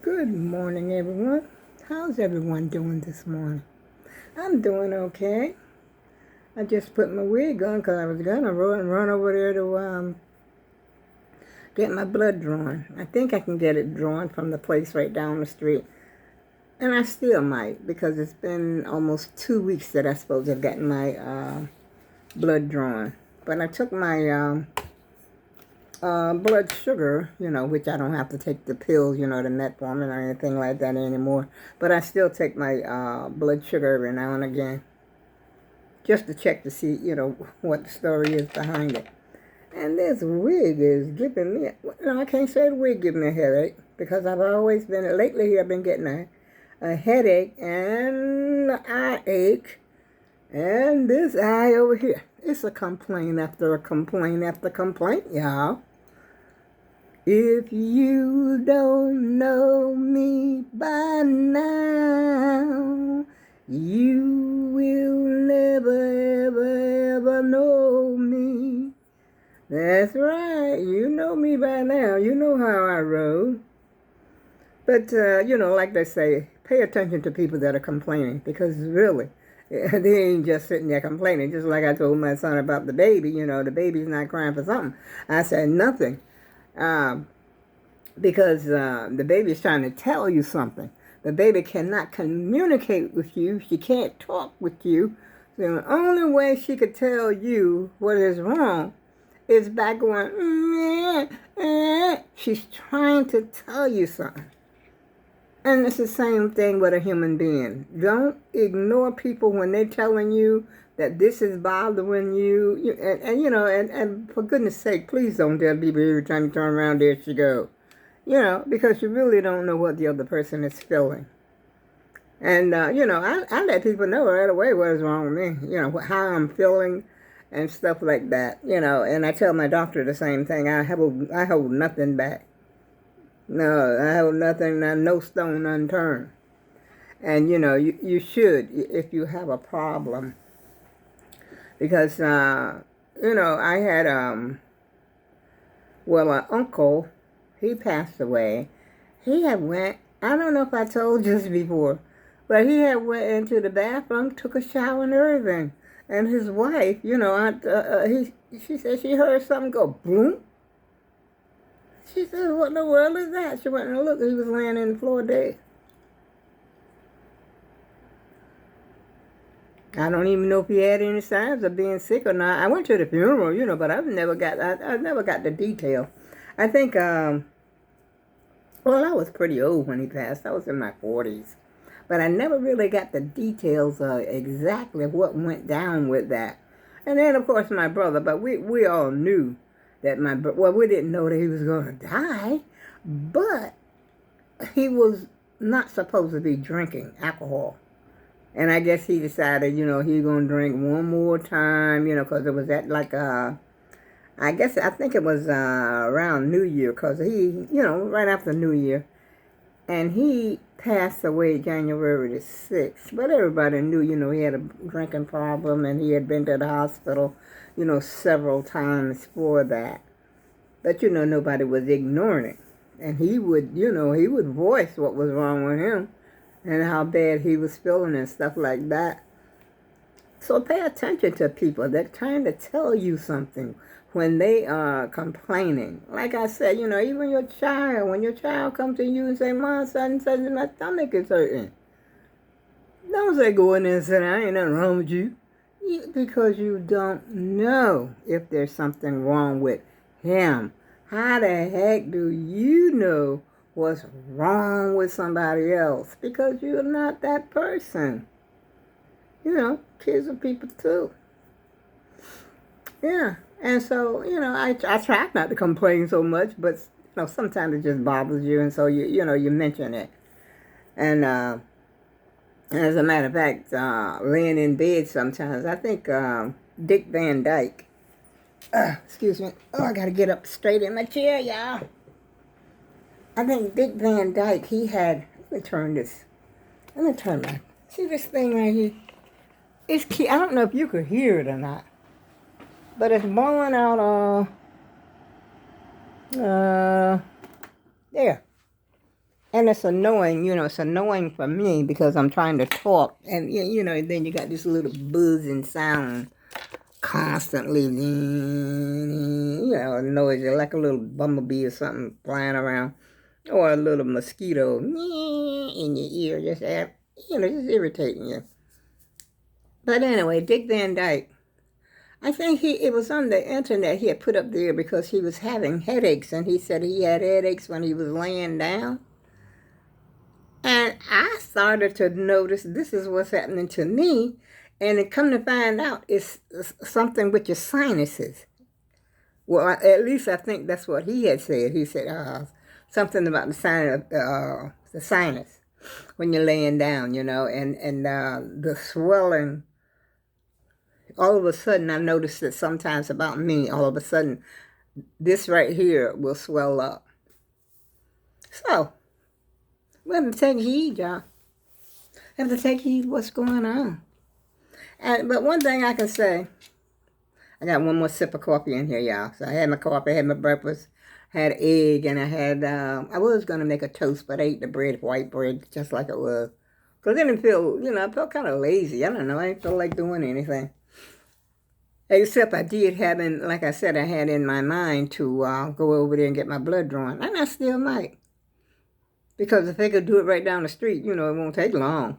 Good morning, everyone. How's everyone doing this morning? I'm doing okay. I just put my wig on because I was going to run over there to get my blood drawn. I think I can get it drawn from the place right down the street. And I still might because it's been almost 2 weeks that I'm supposed to have gotten my blood drawn. But I took my blood sugar, which I don't have to take the pills, the metformin or anything like that anymore. But I still take my blood sugar every now and again just to check to see, what the story is behind it. And this wig is giving me, I can't say the wig giving me a headache because I've always been, lately I've been getting a headache and an eye ache and this eye over here. It's a complaint after a complaint after complaint, y'all. If you don't know me by now, you will never, ever, ever know me. That's right. You know me by now. You know how I roll. But, like they say, pay attention to people that are complaining because really, they ain't just sitting there complaining. Just like I told my son about the baby, the baby's not crying for something. I said nothing. Because the baby is trying to tell you something. The baby cannot communicate with you. She can't talk with you. So the only way she could tell you what is wrong is by going, she's trying to tell you something. And it's the same thing with a human being. Don't ignore people when they're telling you that this is bothering you. And for goodness sake, please don't tell people every time you turn around, there she goes. Because you really don't know what the other person is feeling. And, I let people know right away what is wrong with me, how I'm feeling and stuff like that, and I tell my doctor the same thing. I hold nothing back. No, I hold nothing, no stone unturned. And, you should if you have a problem. Because, I had, an uncle. He passed away. He had went, I don't know if I told you this before, but he had went into the bathroom, took a shower and everything. And his wife, she said she heard something go boom. She said, what in the world is that? She went and looked, he was laying in the floor dead. I don't even know if he had any signs of being sick or not. I went to the funeral, but I never got the detail. I think, I was pretty old when he passed. I was in my 40s. But I never really got the details of exactly what went down with that. And then, of course, my brother. But we all knew that we didn't know that he was going to die. But he was not supposed to be drinking alcohol. And I guess he decided, he was going to drink one more time, because it was at I think it was around New Year, because he, right after New Year. And he passed away January the 6th. But everybody knew, he had a drinking problem and he had been to the hospital, several times for that. But, nobody was ignoring it. And he would voice what was wrong with him and how bad he was feeling and stuff like that. So pay attention to people. They're trying to tell you something when they are complaining. Like I said, even your child, when your child comes to you and say, Mom, son, my stomach is hurting. Don't say, go in there and say, ain't nothing wrong with you. Because you don't know if there's something wrong with him. How the heck do you know what's wrong with somebody else? Because you're not that person. Kids are people too. Yeah. And so, I try not to complain so much, but, sometimes it just bothers you. And so, you mention it. And as a matter of fact, laying in bed sometimes, I think Dick Van Dyke, excuse me. Oh, I got to get up straight in my chair, y'all. I think Dick Van Dyke, he had, let me turn my, see this thing right here? It's key. I don't know if you could hear it or not, but it's blowing out, there. And it's annoying, it's annoying for me because I'm trying to talk. And, then you got this little buzzing sound constantly, noisy, like a little bumblebee or something flying around. Or a little mosquito in your ear, just irritating you. But anyway, Dick Van Dyke, I think it was on the internet he had put up there because he was having headaches, and he said he had headaches when he was laying down. And I started to notice this is what's happening to me, and it come to find out it's something with your sinuses. Well, at least I think that's what he had said. He said something about the sinus when you're laying down, and the swelling. All of a sudden, I noticed that sometimes about me, all of a sudden, this right here will swell up. So, we have to take heed, y'all. We have to take heed what's going on. But one thing I can say, I got one more sip of coffee in here, y'all. So I had my coffee, I had my breakfast, had egg, and I was going to make a toast, but I ate the bread, white bread, just like it was. Because I didn't feel, I felt kind of lazy. I don't know, I didn't feel like doing anything. Except I did like I said, I had in my mind to go over there and get my blood drawn. And I still might. Because if they could do it right down the street, it won't take long.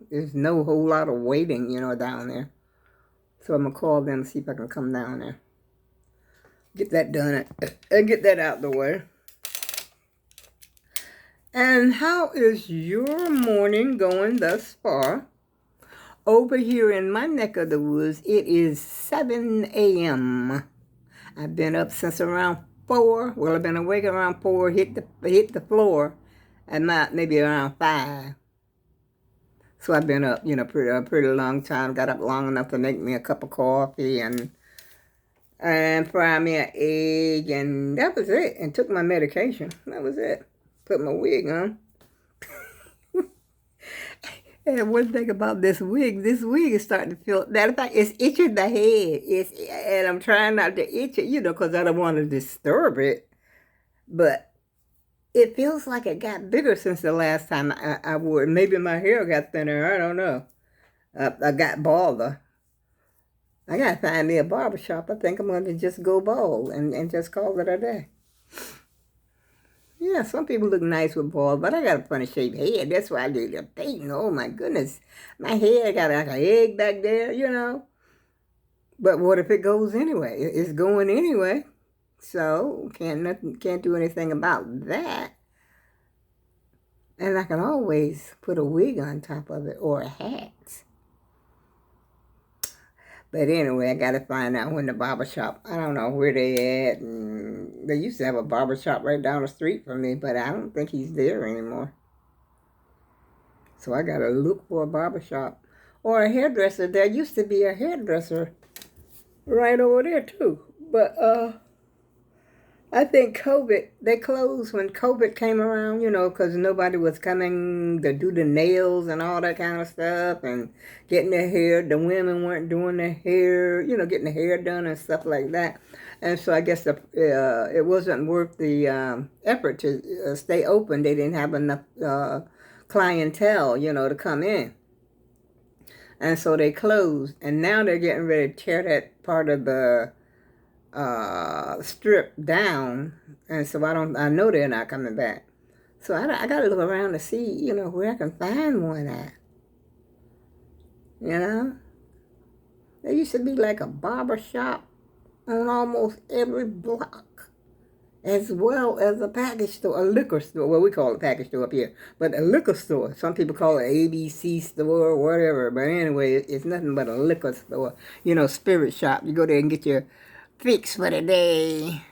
There's no whole lot of waiting, down there. So I'm going to call them and see if I can come down there. Get that done and get that out the way. And how is your morning going thus far? Over here in my neck of the woods, it is 7 a.m. I've been up since around 4. Well, I've been awake around 4, hit the floor at maybe around 5. So I've been up, a pretty long time. Got up long enough to make me a cup of coffee and fry me an egg, and that was it. And took my medication. That was it. Put my wig on. And one thing about this wig is starting to feel, matter of fact, it's itching the head. And I'm trying not to itch it, because I don't want to disturb it. But it feels like it got bigger since the last time I wore it. Maybe my hair got thinner. I don't know. I got balder. I got to find me a barbershop. I think I'm going to just go bald and just call it a day. Yeah, some people look nice with bald, but I got a funny shaped head. That's why I do the painting. Oh, my goodness. My head got like an egg back there, But what if it goes anyway? It's going anyway. So, can't do anything about that. And I can always put a wig on top of it or a hat. But anyway, I got to find out when the barbershop, I don't know where they at. And they used to have a barbershop right down the street from me, but I don't think he's there anymore. So I got to look for a barbershop or a hairdresser. There used to be a hairdresser right over there too. But I think they closed when COVID came around, because nobody was coming to do the nails and all that kind of stuff and getting their hair. The women weren't doing their hair, getting their hair done and stuff like that. And so I guess it wasn't worth the effort to stay open. They didn't have enough clientele, to come in. And so they closed. And now they're getting ready to tear that part of the strip down, and so I know they're not coming back. So I got to look around to see, where I can find one at. There used to be like a barber shop on almost every block, as well as a package store, a liquor store. Well, we call it a package store up here, but a liquor store. Some people call it ABC store or whatever, but anyway, it's nothing but a liquor store, spirit shop. You go there and get your fix for the day.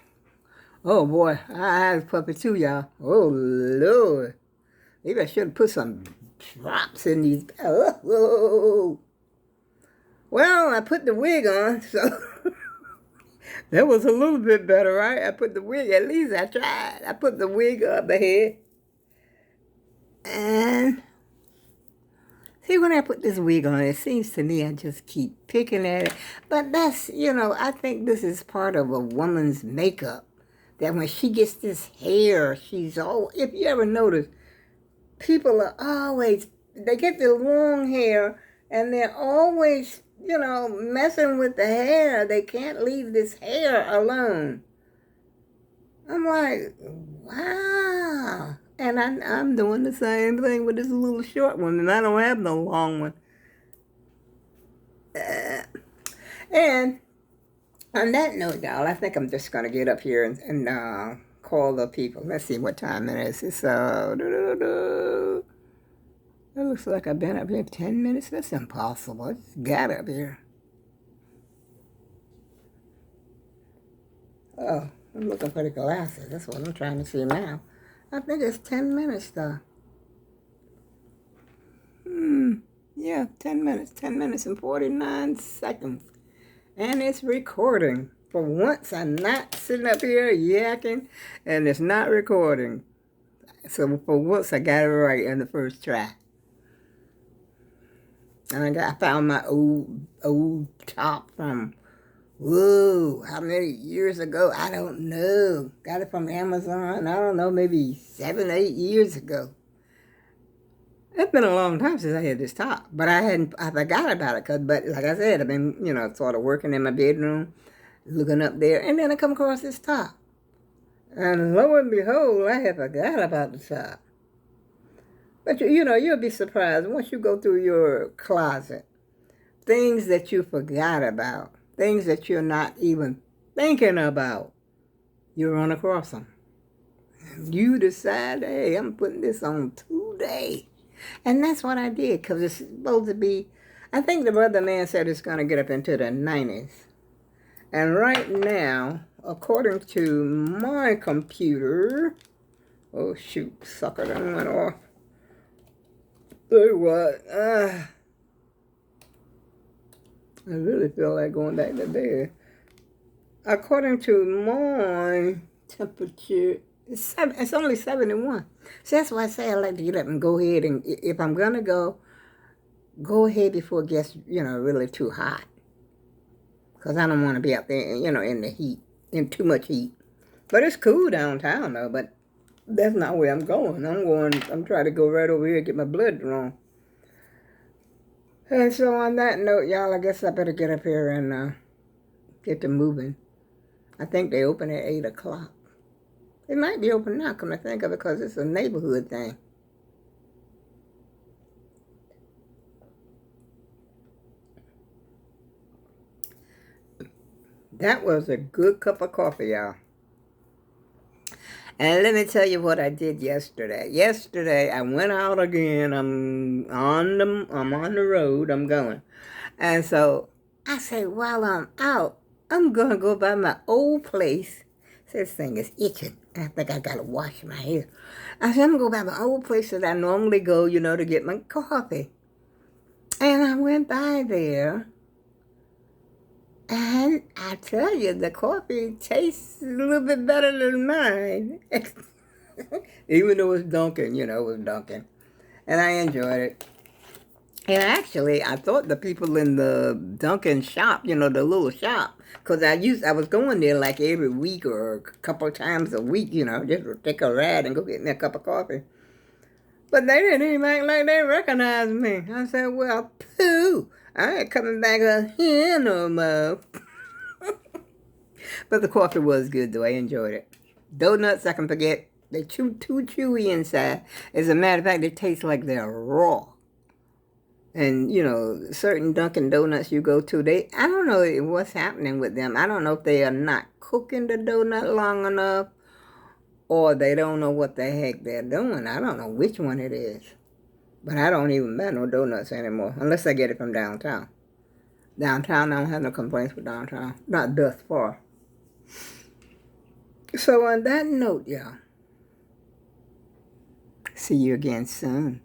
Oh boy, I had a puppy too, y'all. Oh Lord. Maybe I should have put some drops in these. Oh. Well, I put the wig on, so that was a little bit better, right? I put the wig, at least I tried. I put the wig up the head. And see, when I put this wig on, it seems to me I just keep picking at it. But that's, I think this is part of a woman's makeup. That when she gets this hair, if you ever notice, people are always, they get the long hair and they're always, messing with the hair. They can't leave this hair alone. I'm like, wow. And I'm doing the same thing with this little short one, and I don't have no long one. And on that note, y'all, I think I'm just going to get up here and call the people. Let's see what time it is. It's, it looks like I've been up here 10 minutes. That's impossible. I just got up here. Oh, I'm looking for the glasses. That's what I'm trying to see now. I think it's 10 minutes, though. Yeah, 10 minutes. 10 minutes and 49 seconds. And it's recording. For once, I'm not sitting up here yakking, and it's not recording. So for once, I got it right in the first try. And I found my old top from, whoa, how many years ago? I don't know. Got it from Amazon, I don't know, maybe 7, 8 years ago. It's been a long time since I had this top, but I forgot about it, but like I said, I've been, sort of working in my bedroom, looking up there, and then I come across this top. And lo and behold, I had forgot about the top. But you'll be surprised once you go through your closet, things that you forgot about, things that you're not even thinking about, you run across them. You decide, hey, I'm putting this on today. And that's what I did, because it's supposed to be, I think the brother man said it's going to get up into the 90s. And right now, according to my computer, oh shoot, sucker, that went off. So what? I really feel like going back to bed. According to my temperature, it's only 71. So that's why I say I like to get up and go ahead, and if I'm going to go ahead before it gets, really too hot. Because I don't want to be out there, in the heat, in too much heat. But it's cool downtown, though, but that's not where I'm going. I'm trying to go right over here and get my blood drawn. And so on that note, y'all, I guess I better get up here and get to moving. I think they open at 8 o'clock. It might be open now, come to think of it, because it's a neighborhood thing. That was a good cup of coffee, y'all. And let me tell you what I did yesterday. Yesterday, I went out again. I'm on the road. I'm going. And so I said, while I'm out, I'm going to go by my old place. This thing is itching. I think I got to wash my hair. I said, I'm going to go by my old place that I normally go, to get my coffee. And I went by there. And I tell you, the coffee tastes a little bit better than mine. Even though it's Dunkin', it was Dunkin'. And I enjoyed it. And actually, I thought the people in the Dunkin' shop, the little shop, because I was going there like every week or a couple of times a week, just to take a ride and go get me a cup of coffee. But they didn't even act like they recognized me. I said, well, pooh, I ain't coming back up here no more. But the coffee was good, though. I enjoyed it. Donuts, I can forget. They're too chewy inside. As a matter of fact, they taste like they're raw. And, certain Dunkin' Donuts you go to, I don't know what's happening with them. I don't know if they are not cooking the donut long enough, or they don't know what the heck they're doing. I don't know which one it is. But I don't even buy no donuts anymore, unless I get it from downtown. Downtown, I don't have no complaints with downtown. Not thus far. So on that note, y'all, see you again soon.